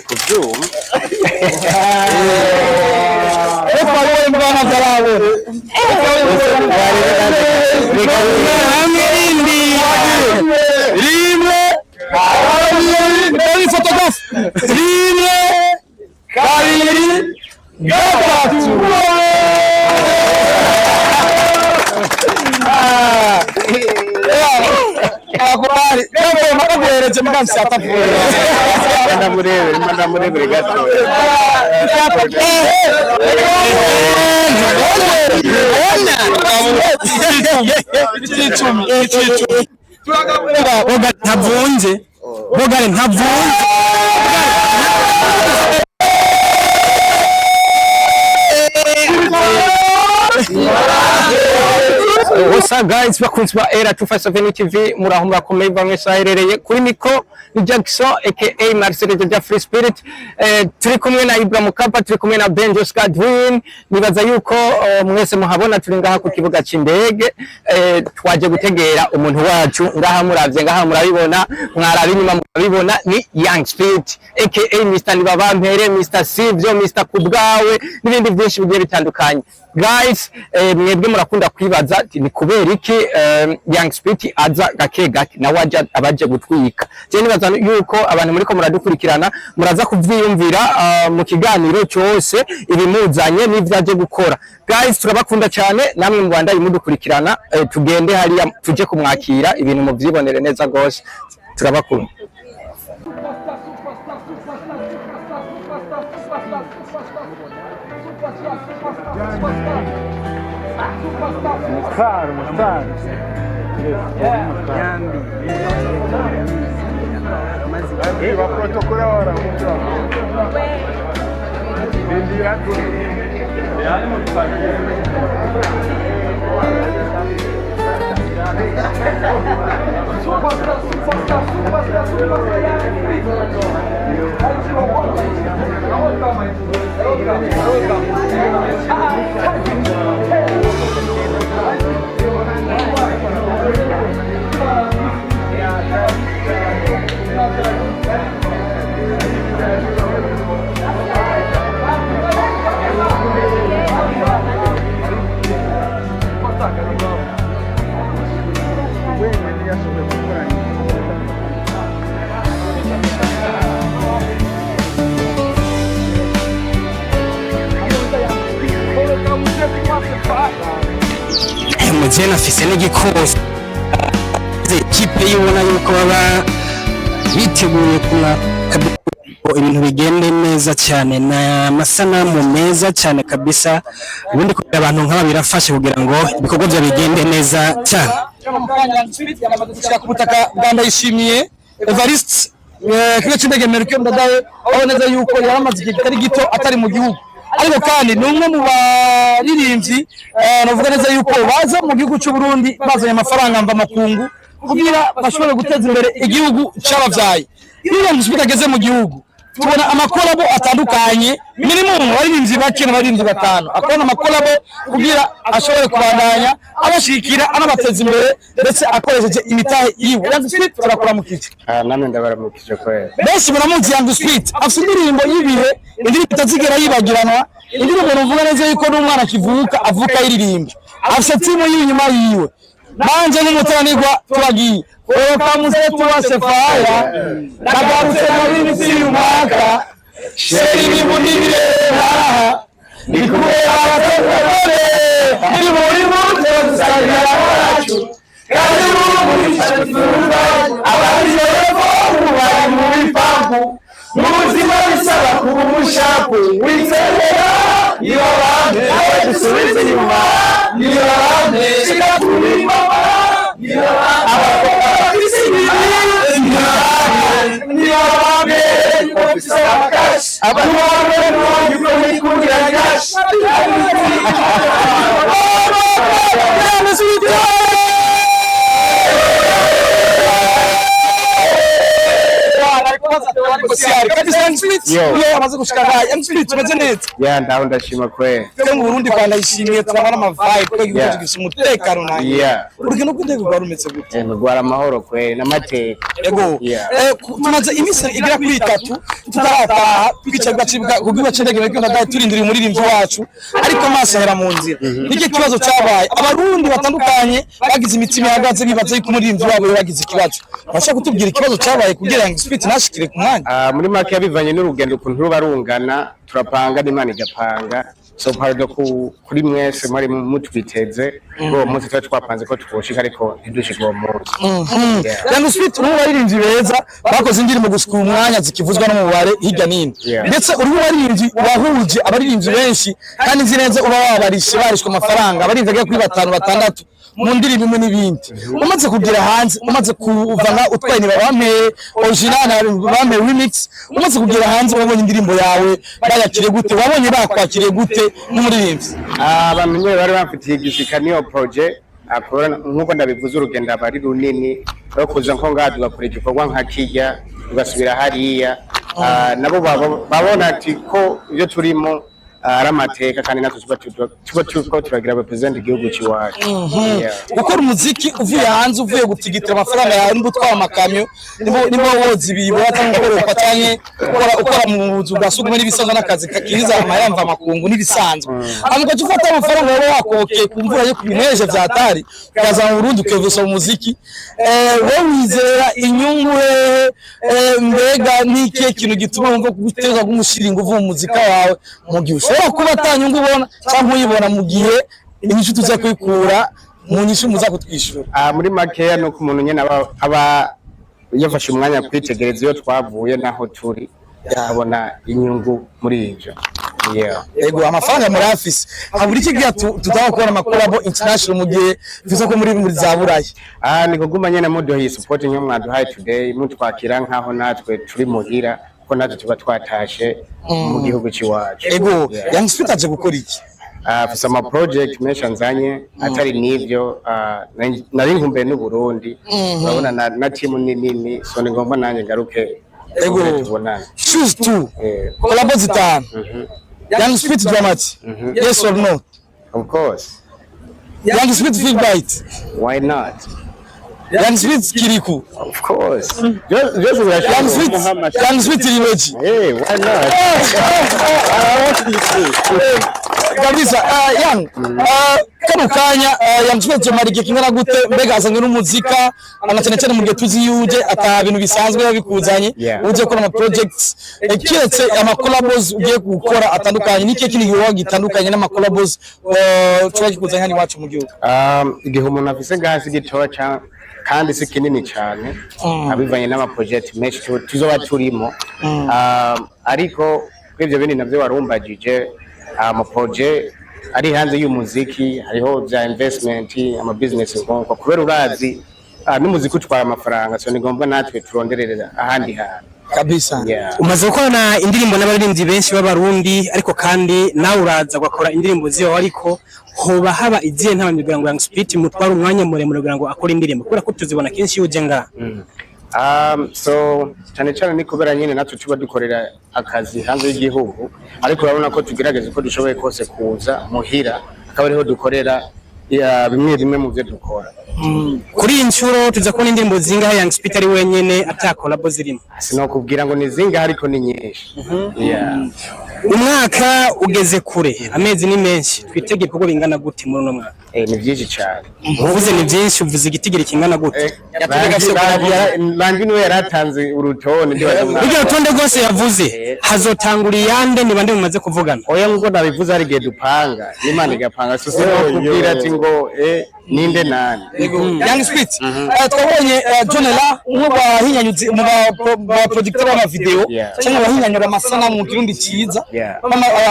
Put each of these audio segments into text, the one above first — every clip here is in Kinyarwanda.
kubyuma ndamurebere gato ntavunje bogare ntavunje What's up guys, bakunzi ba Era 257 TV muraho murakomeye bamwe saherereye kuri Miko ni Jackson aka Marcel Jaja Free Spirit. Turi kumwe na Ibrahim Kapa, turi kumwe na Ben Oscar Dwin. Nibaza yuko mwese muhabona turi ngaha ku kibuga c'indege, twaje gutegera umuntu wacu ngaha muravye ngaha murabibona, mwarabi nyuma murabibona ni Young Speed aka Mr. Nibabampere, Mr. Sivyo, Mr. Kubwawe n'ibindi byinshi bigiye bitandukanye. Guys, mwebwe murakunda kwibaza ni kubera iki Young Speed aza gake gake na waje abaje gutwika. Je nibaza yuko abantu muri ko muradukurikirana muraza kuvyiyumvira mu kiganiro cyose ibimuzanye n'ivyaje gukora. Guys, turabakunda cyane namwe mu Rwanda imudukurikirana, tugende hariya tuje kumwakira ibintu mu vyibonere neza gose. Turabakunda. Mostrar. Vai protocolo ora, Mujena afise n'igikosi ikipe yibona yuko baba biteguye kuna ibintu bigende neza cyane na masanamu meza cyane kabisa, ubundi ko abantu nk'aba birafashe kugira ngo ibikorwa bya bigende neza cyane. Kubutaka Rwanda yishimiye Evariste kigo cy'indege Melchior Ndadaye aho neza yuko yaramaze igihe kitari gito atari mu gihugu, ariko kandi ni umwe mu baririmbyi navuga neza yuko baza mu gihugu cy'u Burundi bazanye amafaranga mva makungu kugira bashobore guteza imbere igihugu cy'abavyaye. Iyo Young ageze mu gihugu tubona amakolabo atandukanye, minimum baririmbyi bake n'abaririmbyi batanu, akona amakolabo kugira ashobore kubandanya abashikira anabateza imbere ndetse akoresheje imitahe yiwe. Young Speed turakora mu kici namwe ndabaramukije kwera benshi baramuzi. Young Speed afite indirimbo y'ibihe, indirimbo itazigera yibagiranwa, indirimbo nuvuga neza yuko n'umwana kivuka avuka yiririmba, afite timu y'inyuma yiwe. Nanje n'umutanirwa turagiye oka muzetu wa sefaya nagarutse muri misi y'umwaka sheri n'ibunire haha nikubera abategure ni muri muto dusangira wacu kandi muri cyatuba abari bose bari mu bipangu mu buzima bisaba kuba umushapu witselera iyo bande dusubize inyuma iyo bande shika kuri mama iyo bande kubaza ariko siari kabisa Young Split yo amaze gushika Young Split tumeze neza ya ndaho ndashima kwe twe mu Burundi kwa ndayishimiye turabona ama vibe ko igihugu gifite umutekano nayo urugendo rw'indege rwarumetse gute rwara amahoro kwe n'amateka ego tumaze imisi igera kuri 3 tutarataha twicaga kugiba cendege meke ndadaye turindira umuririmbyi wacu ariko amaso ahera mu nzira niki kibazo cyabaye abarundi batandukanye bagize imitima yagaze bibaza yuko umuririmbyi wabo yagize ikibazo bashaka kutubwira ikibazo cyabaye kugira ngo Split nashikire ku mwanya muri make yabivanye n'urugendo ukuntu ruba rungana turapanga n'Imana igapanga so pardo kuri mwese muri mutwiteze ngo umunsi twapanze ko tukoshika ariko ntidushike uwo munsi Young Split ubu baririmbyi beza bakoze indirimbo gushika umwanya zikivuzwa no mubare hirya nini ndetse ubu baririmbyi wahuje abaririmbyi benshi kandi nzi neza uba wabarishe barishwe amafaranga abaririmbyi kuri 5-6 mu ndirimbo imwe n'ibindi umaze kugira hanze umaze kuvana utwaye ni bame original bame remix umaze kugira hanze wabonye indirimbo yawe bayakire gute wabonye bakwakiriye gute n'umuririmbyi abamenye bari bafitiye igishika niyo project akora nkuko ndabivuze urugendo abari runini bakoze nko ngaduga kuri igikorwa nka kijya ugasubira hariya nabo babona ati ko ibyo turimo aramateka kandi natwe tuba turagira represent igihugu cy'iwacu gukora umuziki uvuye hanze uvuye gutigitira amafaranga yawe n'utwara amakamyo nibo wozi bibo atangoreka cyane ukora mu buzu bwasugumwe n'ibisanzwe n'akazi kakiriza amayamva makungu n'ibisanzwe amuko cyufata amafaranga yawe wakokeye kumvura yo kubineje byatari kaza mu Burundi ukevusa umuziki wowe wizera inyungu mbega n'ikihe kintu gituma wumva guteza gumushiringa uvuye mu muzika wawe mu gihe ushobora kuba atanyungu ubona cyangwa uyibona mu gihe inyishu tuza kwikura mu nyishu muza kutwishura muri makeya no ku muntu nyene aba yafashe umwanya kwitegereza iyo twavuye naho turi abona inyungu muri ivyo ego amafaranga muri afisi haburi kigiye tutawukora amakolabo international mu gihe bivuze ko muri za burayi ni kuguma nyene muduhe support nyo mwaduhaye today mutwakira nkaho natwe turi muhira ko natwe tuba twatashe mu gihugu cy'iwacu ego Young Split aje gukora iki afisa ama project mesha nzanye atari nivyo nari nkumbe n'u Burundi urabona na team nini so ni ngomba nanje ngaruke ego tubonana choose two collabo zitanu Young Split dramatic yes or no of course Young Split feel right why not Young Split Kiriku of course just Young Split Trilogy hey why not kabisa Young kano kanya Young Split marike kingana gute mbega azanye n'umuzika anacane cyane mu gihe tuzi yuje ata bintu bisanzwe babikuzanye uje gukora ama projects kiretse ama collabos ugiye gukora atandukanye niki kindi gihe gitandukanye n'ama collabos twakikuzanye hani wacu mu gihugu igihe umuntu afise gasi gitoca kandi si kinini cyane abivanye n'ama project menshi tuzoba turimo ariko kwivyo bindi navyo warumbagije ama project ari hanze y'umuziki hariho bya investment ama business nko kubera urazi n'umuziki utwara amafaranga so ni ngombwa natwe turonderereza ahandi hantu kabisa umaze gukorana indirimbo n'abaririmbyi benshi b'abarundi ariko kandi nawe uraza gukora indirimbo ziyo ariko hoba haba izihe ntabanyirwa ngo Young Split mutwara umwanya muremure kugira ngo akore indirimbo kubera ko tuzibona kenshi yuje nga so cyane ni kubera nyine natwe tuba dukorera akazi hanze y'igihugu ariko urabona ko tugerageza ko dushoboye kose kuza muhira akaba ariho dukorera bimwe mu byo dukora kuri iyi nshuro tuza kubona indirimbo zingahe Young Split ari wenyene atakolabo zirimo sinokubwira ngo ni zingahe ariko ni nyinshi umwaka ugeze kure amezi ni menshi twitege ibikorwa bingana gute muri uno mwaka ni byinshi cyane uvuze ni byinshi uvuze igitigiri kingana gute Bangi niwe yaratanze urutonde ibyo rutonde rwose yavuze hazotangura iyande ni bande mumaze kuvugana oya ngo nabivuze ari gihe dupanga n'Imana igapanga so kubwira ati ngo ninde nani Young Split twabonye Jonela umwe bahinyanyuze mu ba producteur b'ama video cyangwa bahinyanyura amasana mu kirundi cyiza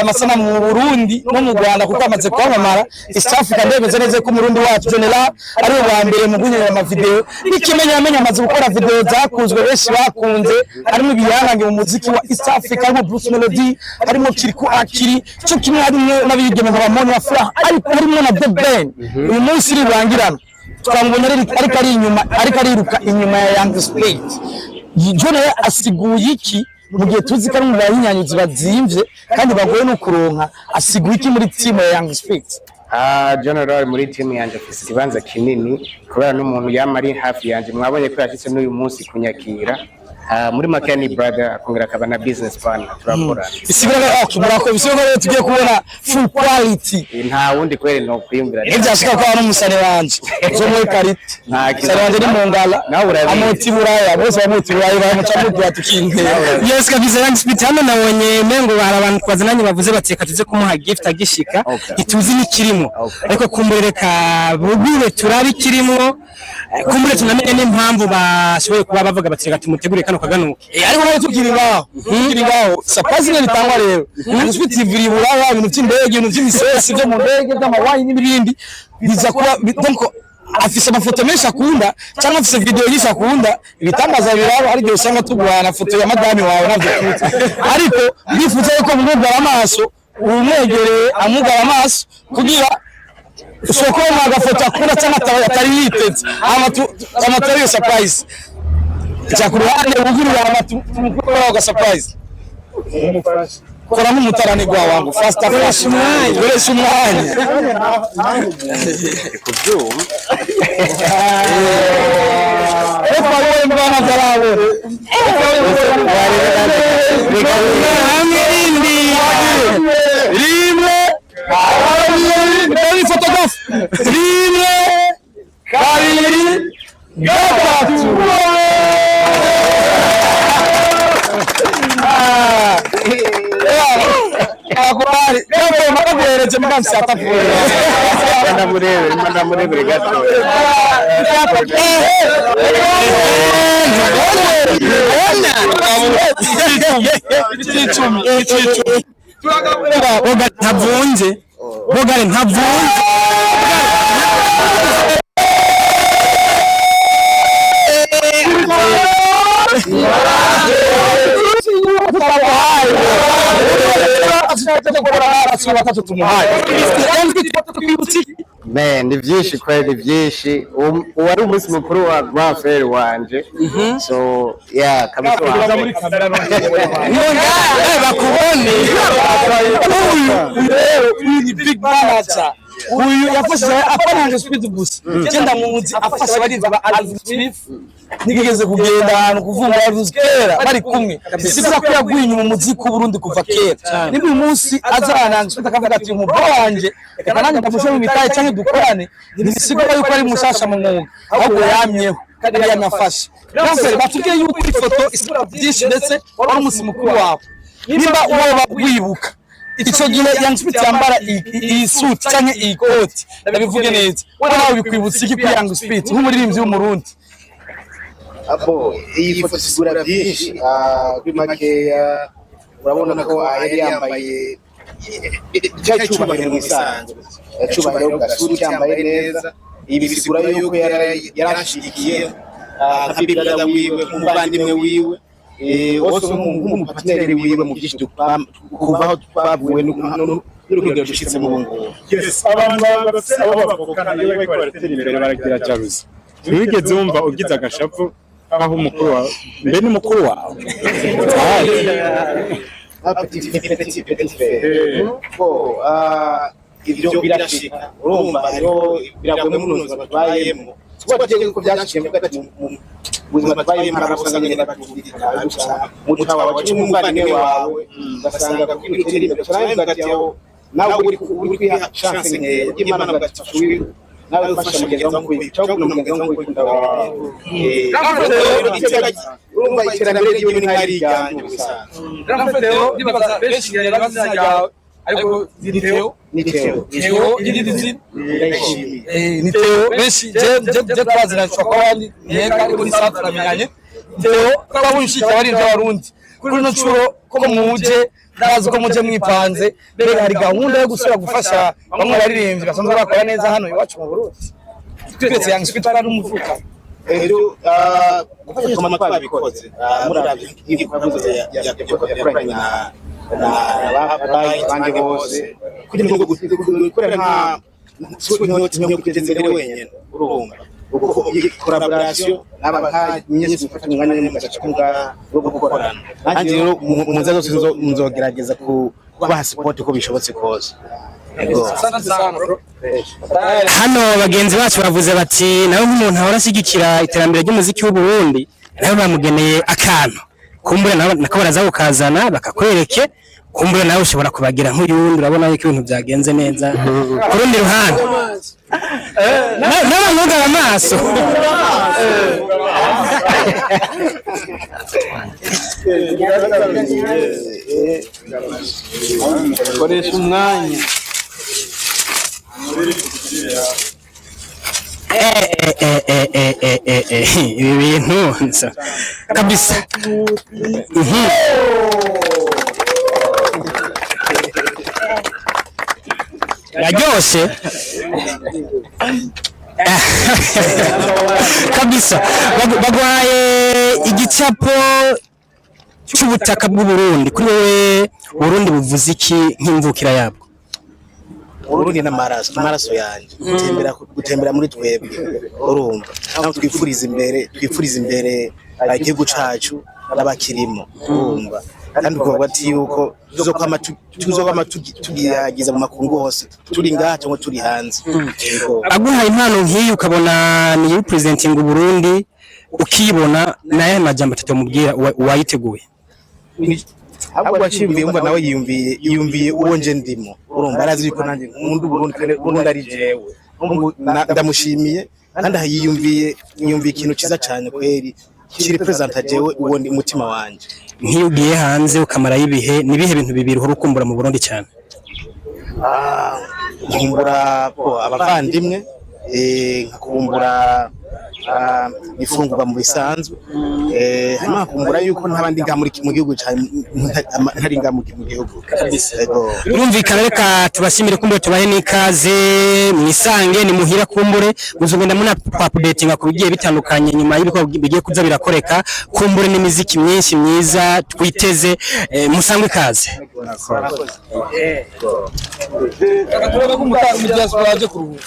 amasana mu Burundi no mu Rwanda kuko amaze kwamamara East Africa ndemeze neza ko Murundi wacu Jonela ari wa mbere mu guhinyanyura ama video n'ikimenyamenya amaze gukora video zakunzwe benshi bakunze harimo ibiyangange mu muziki wa East Africa harimo Bruce Melody harimo Kiriku Akiri cyo kimwe harimo n'abigeme nka Ramon wa Fra ariko harimo na The Ben uyu munsi ribangirana twamubonye ariko ari inyuma ariko ariruka inyuma ya Young Split Jone asiguye iki mu gihe tuzi ko ari mu bahinyanyuzi bazimvye kandi bagoye no kuronka asiguye iki muri team ya Young Speed? General muri team yanje afise ikibanza kinini kubera n'umuntu yamari hafi yanje mwabonye ko yashitse n'uyu munsi kunyakira muri Makani brother akongera akaba na business partner turakora isibira murako bisoko rero tugiye kubona full quality nta wundi kwere no kwiyumvira ibyashika ko ari umusane wanje zo muri karite sare wanje ni mongala amoti buraya bose bamoti buraya bamuca mu bya tukinde yes kabisa Young Speed hano nabonye mengo hari abantu kwazananye bavuze bateka tuze kumuha gift agishika ituzi nikirimo ariko kumureka bubire turabi kirimo kumure tunamenye n'impamvu bashoboye kuba bavuga bateka tumutegure kano kaganuke ariko nayo tukiri ngaho surprise ne bitangwa rero Young Speed ivuri buraya ibintu by'indege ibintu by'imisesi byo mu ndege by'amawine n'ibindi biza kuba donc afise amafoto menshi akunda cyangwa afise video nyinshi akunda ibitangaza birabo ari byo usanga tugwana foto ya madame wawe navyo ariko bifuza yuko mugara amaso umwegereye amugara amaso kugira usoko magafoto akunda cyangwa atari yiteze amatori yo surprise cyakuruhande ugirira amukora ga surprise kora nk'umutarane gwa wangu fast umwanya goresha umwanya kubyuma wewe mbana zarabo rimwe kabiri photograph rimwe kabiri gatatu akubari kabo makabereje mukansi atafura ndamurebe gato boga ntavunje boga ntavunje Man, ni vyinshi kweli vyinshi. Wari umunsi mukuru wa Grandfrere wanje. So, yeah, kabisa. bakubone uyu ni big manager uyu yafashe apananje Speed gusa genda mu muzi afashe barinza ba Alvin nigeze kugenda ahantu kuvunga Ruzkera bari kumwe sikuza ko yagwinye mu muziki ku Burundi kuva kera niba uyu munsi azananga Speed akavuga ati mu bwanje reka nanjye ndamushe mu mitaye cyane dukorane nisigura yuko ari mushasha mu mwuga ahubwo yamyeho kandi yamafashe Grandfrere batubwiye yuko ifoto isura byinshi ndetse wari umunsi mukuru wawe nimba uwo bagwibuka icyo gihe Young Speed yambara iyi suit cyane iyi coat ndabivuge neza wowe nawe bikwibutsa iki kuri Young Speed nk'umuririmbyi w'umurundi apo iyi foto sigura byinshi kuri makeya urabona ko yari yambaye cyacubahiro mu isanzwe yacubahiro gasuri cyambaye neza ibi bisigura yuko yarashigikiye nk'abigada wiwe nk'umuvandimwe wiwe wose nk'umupatineri wiwe mu byinshi kuva aho twavuwe n'urugendo dushitse mu bungu. Yes, abantu bafite abo bavukana iyo bariko baratera imbere baragira jalousie. Wigeze wumva ugize agashavu aho umukuru wawe mbe ni mukuru wawe ibyo birashika urumva rero biragoye munoza batwayemo twagiye ko byashiye mu buzima twayemo arabasanga ngenda bakubwira mutawa wacu umuvandimwe wawe basanga kwitira imbere cyane hagati yaho nawe uri kwiha chance nke y'Imana gatashuri nawe ufasha mugenzi wawe kwica cyangwa mugenzi wawe kwikunda urumva iterambere ry'iwe ni hari iganje gusa Grandfrere nibaza benshi yarabaza yawe ariko Theo ni Theo benshi je twazira chokowani yeka ariko ni safi ramenyanye Theo twabunshika bari n'abarundi kuri no curo ko muje ndazi ko muje mwipanze mbere hari gahunda yo gusura gufasha bamwe baririmbyi basanzwe bakora neza hano iwacu mu Burundi twese Young Speed ari umuvuka rero gufasha koma twabikoze muravye igikorwa yakoranye na abandi bose kugira ngo gukorera nta kugeza imbere wenyine urumva uko collaboration aba nyinshi mufatanya umwanya n'umugacakunga wo gukorana nanjye rero mu nzego nzogerageza kubaha support uko bishobotse kose. Hano bagenzi bacu bavuze bati nawe nk'umuntu ahora ashyigikira iterambere ry'umuziki w'u Burundi nawe bamugeneye akantu kumbure nako baraza kukazana bakakwereke kumbure nawe ushobora kubagira nk'uyundi urabona yuko ibintu byagenze neza ku rundi ruhande n'abamugara amaso koresha umwanya ibi bintu kabisa yaryoshe kabisa bagwaye igicapo cy'ubutaka bw'u Burundi kuri wewe Burundi buvuze iki nk'imvukira yabwo? Burundi n'amaraso yanje gutembera muri twebwe urumva naho twifuriza imbere igihugu cacu n'abakirimo urumva kandi kuvuga ati yuko tuzokwama tugiyagiza mu makungu hose turi ngaha cyangwa turi hanze. Aguhaye impano nk'iyi ukabona ni representing u Burundi ukibona naye majambo atatu mubwira wayiteguye ahubwo washimbiye umva nawe yiyumviye uwo nje ndimo urumva arazi yuko nanjye nkunda Burundi ari jewe ndamushimiye kandi yiyumviye ikintu ciza cyane kweri kiri presenta jewe uwo ndi mutima wanje. Nk'iyo ugiye hanze ukamara ibihe nibihe bintu bibiri uhora ukumbura mu Burundi cyane? Nkumbura abavandimwe nkakumbura ifungurwa mu bisanzwe hanyuma kumbura yuko ntabandi ngamuri mu gihugu cyane ntari ngamuki mu gihugu. Birumvikana reka tubashimire kumbure tubahe n'ikaze mwisange ni muhira kumbure muzogenda muna updating ku bigiye bitandukanye nyuma y'ibiko bigiye kuza birakoreka kumbure n'imiziki myinshi myiza twiteze musangwe ikaze. Akatubona ko umutasi mu diaspora aje kuruhuka.